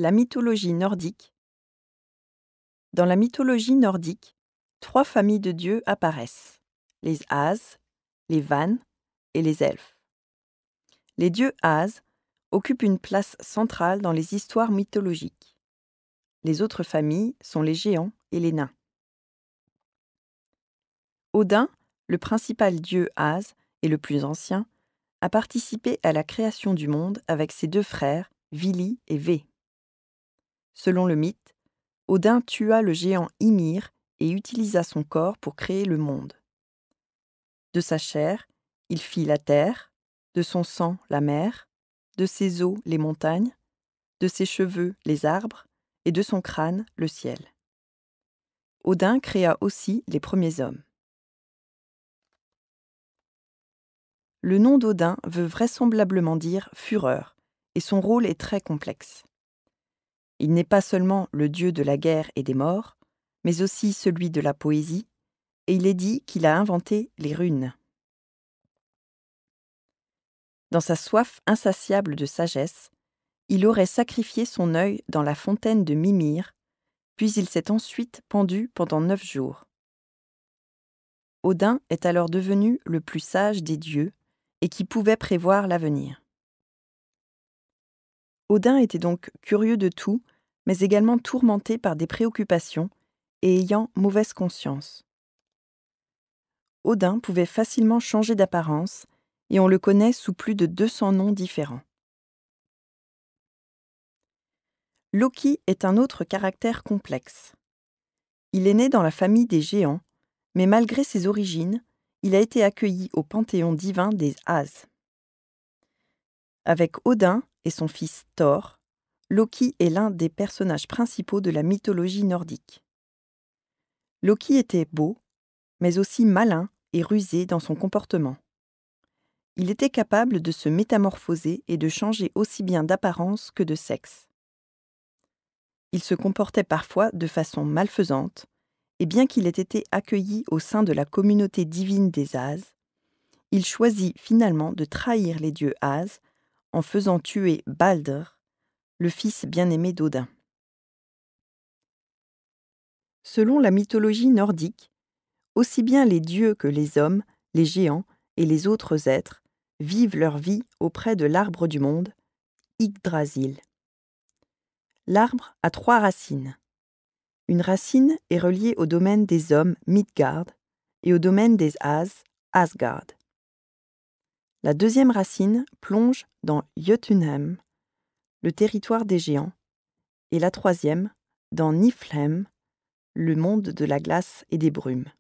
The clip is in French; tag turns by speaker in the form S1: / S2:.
S1: La mythologie nordique. Dans la mythologie nordique, 3 familles de dieux apparaissent: les As, les Vannes et les Elfes. Les dieux As occupent une place centrale dans les histoires mythologiques. Les autres familles sont les géants et les nains. Odin, le principal dieu As et le plus ancien, a participé à la création du monde avec ses 2 frères, Vili et Ve. Selon le mythe, Odin tua le géant Ymir et utilisa son corps pour créer le monde. De sa chair, il fit la terre, de son sang la mer, de ses os les montagnes, de ses cheveux les arbres, et de son crâne le ciel. Odin créa aussi les premiers hommes. Le nom d'Odin veut vraisemblablement dire fureur, et son rôle est très complexe. Il n'est pas seulement le dieu de la guerre et des morts, mais aussi celui de la poésie, et il est dit qu'il a inventé les runes. Dans sa soif insatiable de sagesse, il aurait sacrifié son œil dans la fontaine de Mimir, puis il s'est ensuite pendu pendant 9 jours. Odin est alors devenu le plus sage des dieux et qui pouvait prévoir l'avenir. Odin était donc curieux de tout, mais également tourmenté par des préoccupations et ayant mauvaise conscience. Odin pouvait facilement changer d'apparence et on le connaît sous plus de 200 noms différents. Loki est un autre caractère complexe. Il est né dans la famille des géants, mais malgré ses origines, il a été accueilli au panthéon divin des As. Avec Odin et son fils Thor, Loki est l'un des personnages principaux de la mythologie nordique. Loki était beau, mais aussi malin et rusé dans son comportement. Il était capable de se métamorphoser et de changer aussi bien d'apparence que de sexe. Il se comportait parfois de façon malfaisante, et bien qu'il ait été accueilli au sein de la communauté divine des As, il choisit finalement de trahir les dieux As en faisant tuer Balder, le fils bien-aimé d'Odin. Selon la mythologie nordique, aussi bien les dieux que les hommes, les géants et les autres êtres vivent leur vie auprès de l'arbre du monde, Yggdrasil. L'arbre a 3 racines. Une racine est reliée au domaine des hommes, Midgard, et au domaine des As, Asgard. La deuxième racine plonge dans Jötunheim, le territoire des géants, et la troisième dans Niflheim, le monde de la glace et des brumes.